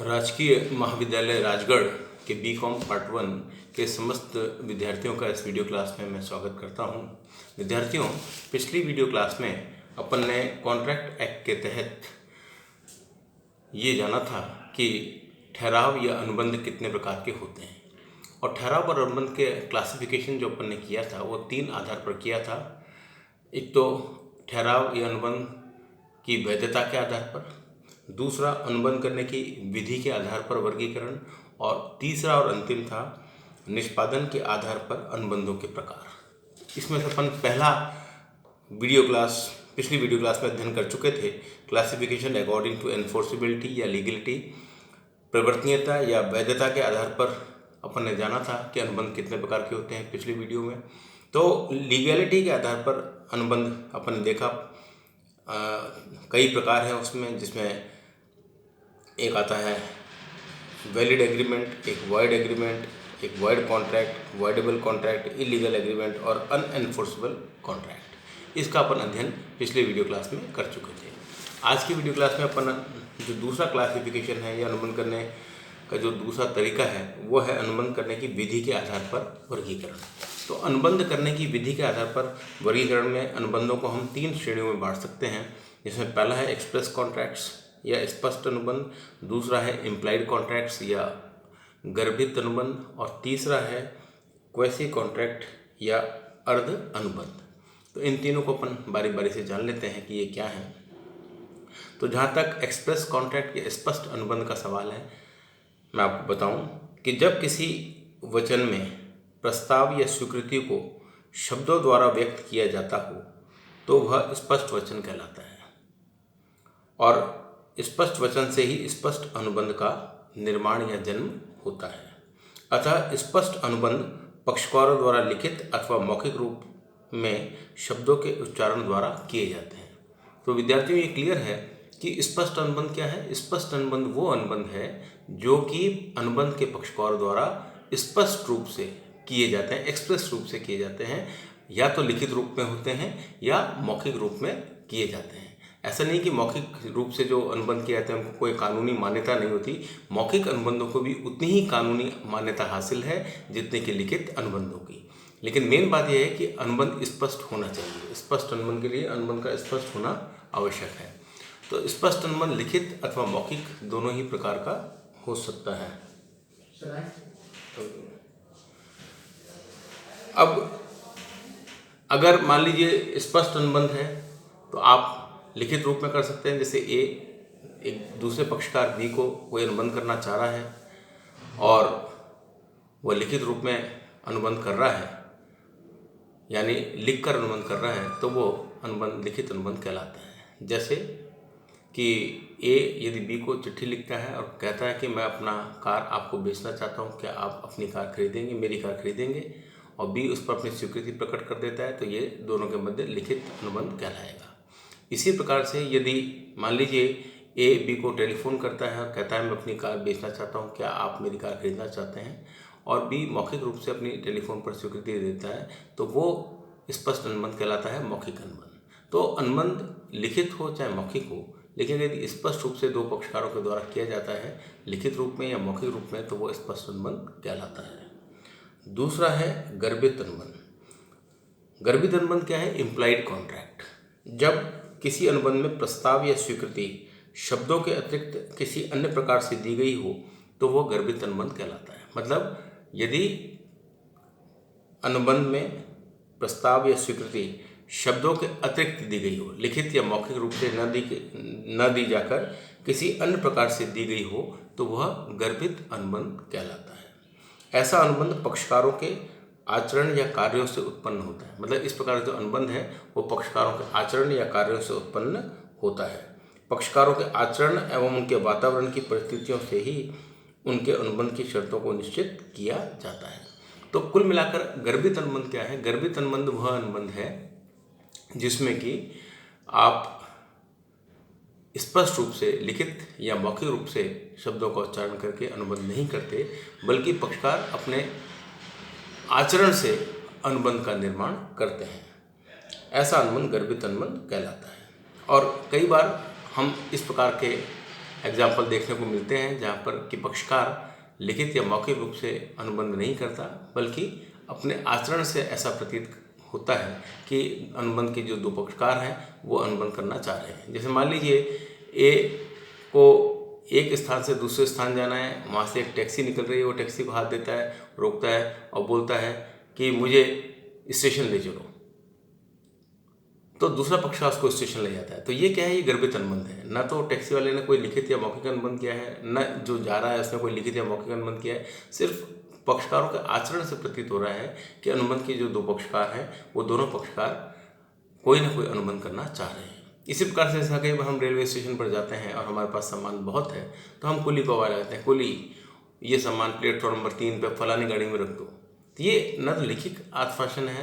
राजकीय महाविद्यालय राजगढ़ के बीकॉम पार्ट 1 के समस्त विद्यार्थियों का इस वीडियो क्लास में मैं स्वागत करता हूं। विद्यार्थियों, पिछली वीडियो क्लास में अपन ने कॉन्ट्रैक्ट एक्ट के तहत ये जाना था कि ठहराव या अनुबंध कितने प्रकार के होते हैं, और ठहराव और अनुबंध के क्लासिफिकेशन जो अपन ने किया था वो 3 आधार पर किया था। एक तो ठहराव या अनुबंध की वैधता के आधार पर, दूसरा अनुबंध करने की विधि के आधार पर वर्गीकरण, और तीसरा और अंतिम था निष्पादन के आधार पर अनुबंधों के प्रकार। इसमें से अपन पिछली वीडियो क्लास में अध्ययन कर चुके थे क्लासिफिकेशन अकॉर्डिंग टू एनफोर्सिबिलिटी या लीगलिटी, प्रवर्तनीयता या वैधता के आधार पर अपन ने जाना था कि अनुबंध कितने प्रकार के होते हैं पिछली वीडियो में। तो लीगलिटी के आधार पर अनुबंध अपन ने देखा कई प्रकार हैं उसमें, जिसमें एक आता है वैलिड एग्रीमेंट, एक वॉइड एग्रीमेंट, एक void contract, voidable contract, illegal agreement और अनएनफोर्सेबल कॉन्ट्रैक्ट। इसका अपन अध्ययन पिछले वीडियो क्लास में कर चुके थे। आज की वीडियो क्लास में अपन जो दूसरा क्लासिफिकेशन है या अनुबंध करने का जो दूसरा तरीका है वो है अनुबंध करने की विधि के आधार पर वर्गीकरण। तो अनुबंध करने की विधि के आधार पर वर्गीकरण में अनुबंधों को हम 3 श्रेणियों में बांट सकते हैं, जिसमें पहला है एक्सप्रेस कॉन्ट्रैक्ट्स या स्पष्ट अनुबंध, दूसरा है इम्प्लाइड कॉन्ट्रैक्ट्स या गर्भित अनुबंध, और तीसरा है क्वेसी कॉन्ट्रैक्ट या अर्ध अनुबंध। तो इन तीनों को अपन बारी बारी से जान लेते हैं कि ये क्या है। तो जहाँ तक एक्सप्रेस कॉन्ट्रैक्ट या स्पष्ट अनुबंध का सवाल है, मैं आपको बताऊं कि जब किसी वचन में प्रस्ताव या स्वीकृति को शब्दों द्वारा व्यक्त किया जाता हो तो वह स्पष्ट वचन कहलाता है, और स्पष्ट वचन से ही स्पष्ट अनुबंध का निर्माण या जन्म होता है। अतः स्पष्ट अनुबंध पक्षकारों द्वारा लिखित अथवा मौखिक रूप में शब्दों के उच्चारण द्वारा किए जाते हैं। तो विद्यार्थियों, ये क्लियर है कि स्पष्ट अनुबंध क्या है। स्पष्ट अनुबंध वो अनुबंध है जो कि अनुबंध के पक्षकारों द्वारा स्पष्ट रूप से किए जाते हैं, एक्सप्रेस रूप से किए जाते हैं, या तो लिखित रूप में होते हैं या मौखिक रूप में किए जाते हैं। ऐसा नहीं कि मौखिक रूप से जो अनुबंध किए जाते हैं उनको कोई कानूनी मान्यता नहीं होती। मौखिक अनुबंधों को भी उतनी ही कानूनी मान्यता हासिल है जितने कि लिखित अनुबंधों की। लेकिन मेन बात यह है कि अनुबंध स्पष्ट होना चाहिए। स्पष्ट अनुबंध के लिए अनुबंध का स्पष्ट होना आवश्यक है। तो स्पष्ट अनुबंध लिखित अथवा मौखिक दोनों ही प्रकार का हो सकता है। अब अगर मान लीजिए स्पष्ट अनुबंध है तो आप लिखित रूप में कर सकते हैं। जैसे ए एक दूसरे पक्षकार बी को कोई अनुबंध करना चाह रहा है और वह लिखित रूप में अनुबंध कर रहा है, यानी लिखकर अनुबंध कर रहा है, तो वो अनुबंध लिखित अनुबंध कहलाता है। जैसे कि ए यदि बी को चिट्ठी लिखता है और कहता है कि मैं अपना कार आपको बेचना चाहता हूँ, क्या आप अपनी कार खरीदेंगे, मेरी कार खरीदेंगे, और बी उस पर अपनी स्वीकृति प्रकट कर देता है, तो ये दोनों के मध्य लिखित अनुबंध कहलाएगा। इसी प्रकार से यदि मान लीजिए ए बी को टेलीफोन करता है और कहता है मैं अपनी कार बेचना चाहता हूँ, क्या आप मेरी कार खरीदना चाहते हैं, और बी मौखिक रूप से अपनी टेलीफोन पर स्वीकृति देता है, तो वो स्पष्ट अनुबंध कहलाता है, मौखिक अनुबंध। तो अनुबंध लिखित हो चाहे मौखिक हो, लेकिन यदि स्पष्ट रूप से 2 पक्षकारों के द्वारा किया जाता है, लिखित रूप में या मौखिक रूप में, तो वो स्पष्ट अनुबंध कहलाता है। दूसरा है गर्भित अनुबंध। गर्भित अनुबंध क्या है? Implied contract. जब किसी अनुबंध में प्रस्ताव या स्वीकृति शब्दों के अतिरिक्त किसी अन्य प्रकार से दी गई हो तो वह गर्भित अनुबंध कहलाता है। मतलब यदि अनुबंध में प्रस्ताव या स्वीकृति शब्दों के अतिरिक्त दी गई हो, लिखित या मौखिक रूप से न दी जाकर किसी अन्य प्रकार से दी गई हो, तो वह गर्भित अनुबंध कहलाता है। ऐसा अनुबंध पक्षकारों के आचरण या कार्यों से उत्पन्न होता है। मतलब इस प्रकार जो अनुबंध है वो पक्षकारों के आचरण या कार्यों से उत्पन्न होता है। पक्षकारों के आचरण एवं उनके वातावरण की परिस्थितियों से ही उनके अनुबंध की शर्तों को निश्चित किया जाता है। तो कुल मिलाकर गर्भित अनुबंध क्या है? गर्भित अनुबंध वह अनुबंध है जिसमें कि आप स्पष्ट रूप से लिखित या मौखिक रूप से शब्दों का उच्चारण करके अनुबंध नहीं करते, बल्कि पक्षकार अपने आचरण से अनुबंध का निर्माण करते हैं। ऐसा अनुबंध गर्भित अनुबंध कहलाता है। और कई बार हम इस प्रकार के एग्जाम्पल देखने को मिलते हैं जहाँ पर कि पक्षकार लिखित या मौखिक रूप से अनुबंध नहीं करता, बल्कि अपने आचरण से ऐसा प्रतीत होता है कि अनुबंध के जो दो पक्षकार हैं वो अनुबंध करना चाह रहे हैं। जैसे मान लीजिए ए को एक स्थान से दूसरे स्थान जाना है, वहाँ से एक टैक्सी निकल रही है, वो टैक्सी को हाथ देता है, रोकता है और बोलता है कि मुझे स्टेशन ले चलो, तो दूसरा पक्षकार उसको स्टेशन ले जाता है। तो ये क्या है, ये गर्भित अनुबंध है। न तो टैक्सी वाले ने कोई लिखित या मौखिक अनुबंध किया है, न जो जा रहा है उसने कोई लिखित या मौखिक अनुबंध किया है, सिर्फ पक्षकारों के आचरण से प्रतीत हो रहा है कि अनुबंध के जो दो पक्षकार हैं वो दोनों पक्षकार कोई ना कोई अनुबंध करना चाह रहे हैं। इसी प्रकार से ऐसा कई बार हम रेलवे स्टेशन पर जाते हैं और हमारे पास सामान बहुत है, तो हम कुली को आवाज़ लगाते हैं, कुली ये सामान प्लेटफॉर्म नंबर 3 पे फलानी गाड़ी में रख दो। तो ये न तो लिखित आश्वासन है,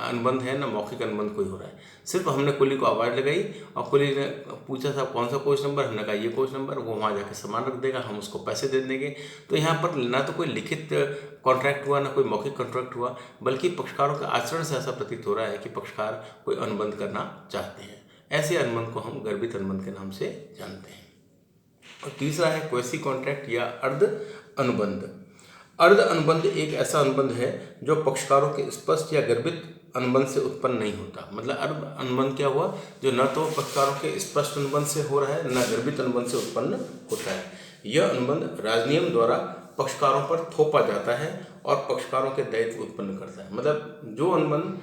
अनुबंध है, न मौखिक अनुबंध कोई हो रहा है। सिर्फ हमने कुली को आवाज़ लगाई और कुली ने पूछा था कौन सा कोच नंबर, हमने कहा ये कोच नंबर, वो वहाँ जाके सामान रख देगा, हम उसको पैसे दे देंगे। तो यहाँ पर ना तो कोई लिखित कॉन्ट्रैक्ट हुआ, ना कोई मौखिक कॉन्ट्रैक्ट हुआ, बल्कि पक्षकारों के आचरण से ऐसा प्रतीत हो रहा है कि पक्षकार कोई अनुबंध करना चाहते हैं। ऐसे अनुबंध को हम गर्भित अनुबंध के नाम से जानते हैं। और तीसरा है क्वेसी कॉन्ट्रैक्ट या अर्ध अनुबंध। अर्ध अनुबंध एक ऐसा अनुबंध है जो पक्षकारों के स्पष्ट या गर्भित अनुबंध से उत्पन्न नहीं होता। मतलब अर्ध अनुबंध क्या हुआ, जो न तो पक्षकारों के स्पष्ट अनुबंध से हो रहा है, न गर्भित अनुबंध से उत्पन्न होता है। यह अनुबंध राजनियम द्वारा पक्षकारों पर थोपा जाता है और पक्षकारों के दायित्व उत्पन्न करता है। मतलब जो अनुबंध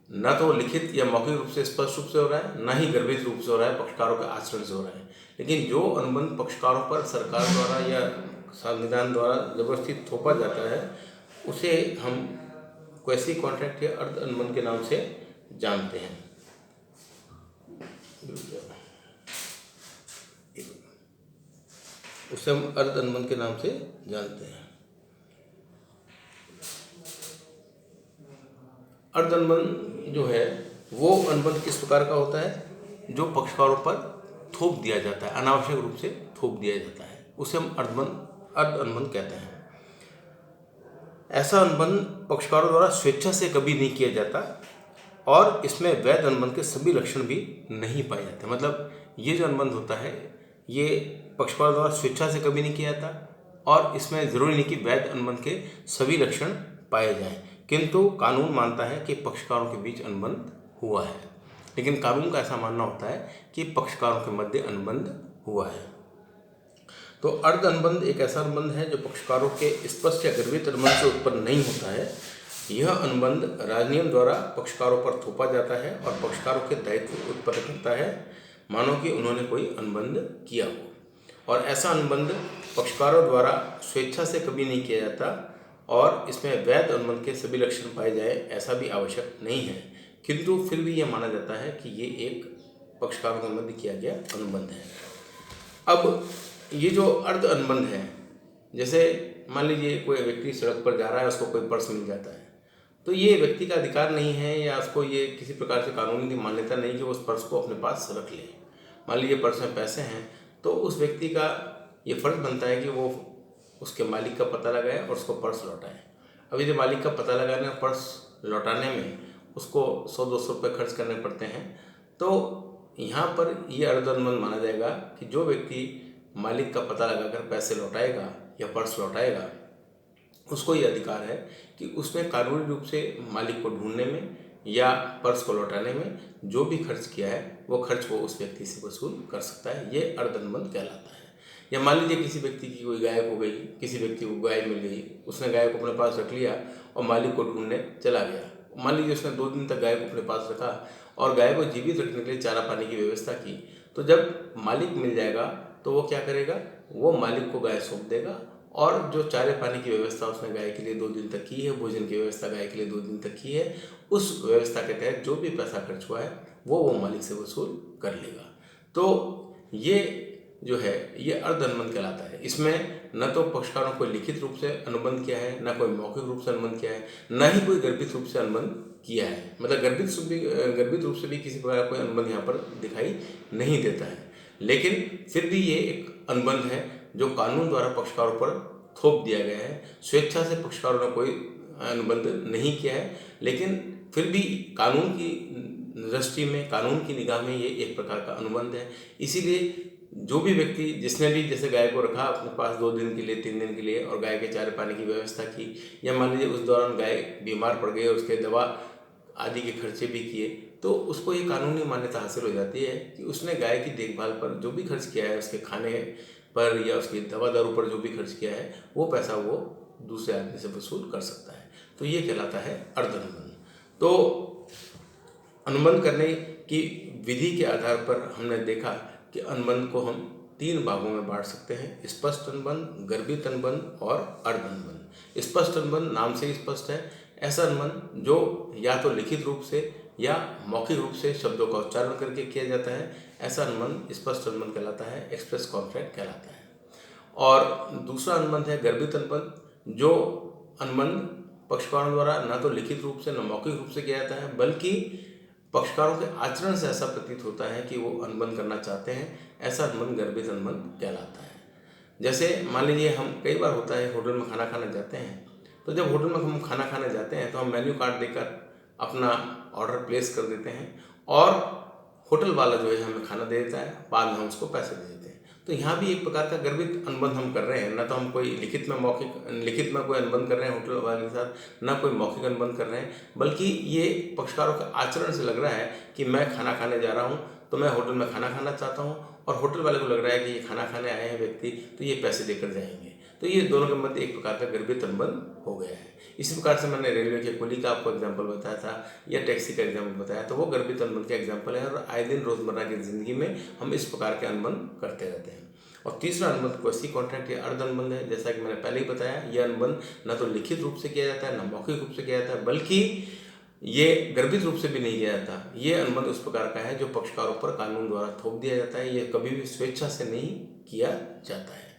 न तो लिखित या मौखिक रूप से स्पष्ट रूप से हो रहा है, न ही गर्भित रूप से हो रहा है, पक्षकारों के आचरण से हो रहा है, लेकिन जो अनुबंध पक्षकारों पर सरकार द्वारा या संविधान द्वारा जबरदस्ती थोपा जाता है, उसे हम क्वेसी कॉन्ट्रैक्ट या अर्ध अनुबंध के नाम से जानते हैं। उसे हम अर्ध अनुबंध के नाम से जानते हैं। अर्ध अनुबंध जो है वो अनुबंध किस प्रकार का होता है, जो पक्षकारों पर थोप दिया जाता है, अनावश्यक रूप से थोप दिया जाता है, उसे हम अर्ध अनुबंध कहते हैं। ऐसा अनुबंध पक्षकारों द्वारा स्वेच्छा से कभी नहीं किया जाता और इसमें वैध अनुबंध के सभी लक्षण भी नहीं पाए जाते। मतलब ये जो अनुबंध होता है ये पक्षकारों द्वारा स्वेच्छा से कभी नहीं किया जाता और इसमें ज़रूरी नहीं कि वैध अनुबंध के सभी लक्षण पाए जाएं, किंतु कानून मानता है कि पक्षकारों के बीच अनुबंध हुआ है। लेकिन कानून का ऐसा मानना होता है कि पक्षकारों के मध्य अनुबंध हुआ है। तो अर्ध अनुबंध एक ऐसा अनुबंध है जो पक्षकारों के स्पष्ट या गर्भित अनुबंध से उत्पन्न नहीं होता है। यह अनुबंध राजनियम द्वारा पक्षकारों पर थोपा जाता है और पक्षकारों के दायित्व उत्पन्न करता है, मानो कि उन्होंने कोई अनुबंध किया हो। और ऐसा अनुबंध पक्षकारों द्वारा स्वेच्छा से कभी नहीं किया जाता और इसमें वैध अनुबंध के सभी लक्षण पाए जाए ऐसा भी आवश्यक नहीं है, किंतु फिर भी यह माना जाता है कि ये एक पक्षकारों के मध्य किया गया अनुबंध है। अब ये जो अर्ध अनुबंध है, जैसे मान लीजिए कोई व्यक्ति सड़क पर जा रहा है, उसको कोई पर्स मिल जाता है, तो ये व्यक्ति का अधिकार नहीं है या उसको ये किसी प्रकार से कानूनी मान्यता नहीं कि वो उस पर्स को अपने पास रख ले। मान लीजिए पर्स में पैसे हैं, तो उस व्यक्ति का ये फर्ज बनता है कि वो उसके मालिक का पता लगाए और उसको पर्स लौटाए। अभी जो मालिक का पता लगाने और पर्स लौटाने में उसको 100-200 रुपये खर्च करने पड़ते हैं, तो यहाँ पर ये अर्ध अनुबंध माना जाएगा कि जो व्यक्ति मालिक का पता लगाकर पैसे लौटाएगा या पर्स लौटाएगा, उसको ये अधिकार है कि उसने कानूनी रूप से मालिक को ढूंढने में या पर्स को लौटाने में जो भी खर्च किया है वो खर्च वो उस व्यक्ति से वसूल कर सकता है। ये अर्ध अनुबंध कहलाता है। या मान लीजिए किसी व्यक्ति की कोई गाय हो गई, किसी व्यक्ति को गाय मिल गई, उसने गाय को अपने पास रख लिया और मालिक को ढूंढने चला गया। मान लीजिए उसने 2 दिन तक गाय को अपने पास रखा और गाय को जीवित रखने के लिए चारा पानी की व्यवस्था की, तो जब मालिक मिल जाएगा तो वो क्या करेगा, वो मालिक को गाय सौंप देगा और जो चारे पानी की व्यवस्था उसने गाय के लिए 2 दिन तक की है, भोजन की व्यवस्था गाय के लिए 2 दिन तक की है, उस व्यवस्था के तहत जो भी पैसा खर्च हुआ है वो मालिक से वसूल कर लेगा। तो ये जो है ये अर्ध अनुबंध कहलाता है। इसमें न तो पक्षकारों को लिखित रूप से अनुबंध किया है, न कोई मौखिक रूप से अनुबंध किया है, न ही कोई गर्भित रूप से अनुबंध किया है। मतलब गर्भित रूप से भी किसी प्रकार कोई अनुबंध यहाँ पर दिखाई नहीं देता है, लेकिन फिर भी ये एक अनुबंध है जो कानून द्वारा पक्षकारों पर थोप दिया गया है। स्वेच्छा से पक्षकारों ने कोई अनुबंध नहीं किया है, लेकिन फिर भी कानून की दृष्टि में, कानून की निगाह में ये एक प्रकार का अनुबंध है। इसीलिए जो भी व्यक्ति जिसने भी जैसे गाय को रखा अपने पास 2 दिन के लिए 3 दिन के लिए और गाय के चारे पानी की व्यवस्था की, या मान लीजिए उस दौरान गाय बीमार पड़ गई और उसके दवा आदि के खर्चे भी किए, तो उसको ये कानूनी मान्यता हासिल हो जाती है कि उसने गाय की देखभाल पर जो भी खर्च किया है, उसके खाने पर या उसकी दवा दारू पर जो भी खर्च किया है, वो पैसा वो दूसरे आदमी से वसूल कर सकता है। तो ये कहलाता है अर्धानुबंध। तो अनुबंध करने की विधि के आधार पर हमने देखा कि अनुबंध को हम 3 भागों में बांट सकते हैं: स्पष्ट अनुबंध, गर्भित अनुबंध और अर्धानुबंध। स्पष्ट अनुबंध नाम से ही स्पष्ट है, ऐसा अनुबंध जो या तो लिखित रूप से या मौखिक रूप से शब्दों का उच्चारण करके किया जाता है, ऐसा अनुबंध स्पष्ट अनुबंध कहलाता है, एक्सप्रेस कॉन्ट्रैक्ट कहलाता है। और दूसरा अनुबंध है गर्भित अनुबंध, जो अनुबंध पक्षकारों द्वारा न तो लिखित रूप से न मौखिक रूप से किया जाता है, बल्कि पक्षकारों के आचरण से ऐसा प्रतीत होता है कि वो अनुबंध करना चाहते हैं, ऐसा अनुबंध गर्भित अनुबंध कहलाता है। जैसे मान लीजिए हम कई बार होता है होटल में खाना खाने जाते हैं, तो जब होटल में हम खाना खाने जाते हैं तो हम मेन्यू कार्ड देकर अपना ऑर्डर प्लेस कर देते हैं और होटल वाला जो है हमें खाना दे देता है, बाद में हम उसको पैसे दे देते हैं। तो यहाँ भी एक प्रकार का गर्भित अनुबंध हम कर रहे हैं, न तो हम कोई लिखित में कोई अनुबंध कर रहे हैं होटल वाले के साथ, न कोई मौखिक अनुबंध कर रहे हैं, बल्कि ये पक्षकारों के आचरण से लग रहा है कि मैं खाना खाने जा रहा हूँ, तो मैं होटल में खाना खाना चाहता हूँ और होटल वाले को लग रहा है कि ये खाना खाने आए हैं व्यक्ति, तो ये पैसे देकर जाएंगे। तो ये दोनों के मध्य एक प्रकार का गर्भित अनुबंध हो गया है। इसी प्रकार से मैंने रेलवे के कुली का आपको एग्जाम्पल बताया था या टैक्सी का एग्जाम्पल बताया, तो वो गर्भित अनुबंध का एग्जाम्पल है और आए दिन रोजमर्रा की जिंदगी में हम इस प्रकार के अनुबंध करते रहते हैं। और तीसरा अनुबंध क्वेसी कॉन्ट्रैक्ट या अर्ध अनुबंध है। जैसा कि मैंने पहले ही बताया, यह अनुबंध न तो लिखित रूप से किया जाता है, न मौखिक रूप से किया जाता है, बल्कि ये गर्भित रूप से भी नहीं किया जाता। ये अनुबंध उस प्रकार का है जो पक्षकारों पर कानून द्वारा थोप दिया जाता है, ये कभी भी स्वेच्छा से नहीं किया जाता है।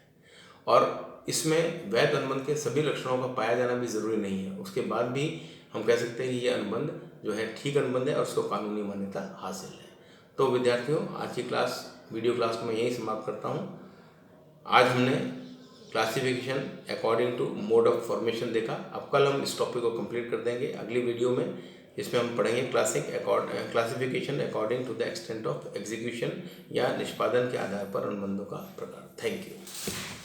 और इसमें वैध अनुबंध के सभी लक्षणों का पाया जाना भी जरूरी नहीं है, उसके बाद भी हम कह सकते हैं कि ये अनुबंध जो है ठीक अनुबंध है और उसको कानूनी मान्यता हासिल है। तो विद्यार्थियों, आज की वीडियो क्लास को मैं यही समाप्त करता हूँ। आज हमने classification according to mode of formation देखा। अब कल हम इस टॉपिक को कंप्लीट कर देंगे अगली वीडियो में। इसमें हम पढ़ेंगे classification according to the extent of execution या निष्पादन के आधार पर अनुबंधों का प्रकार। Thank you.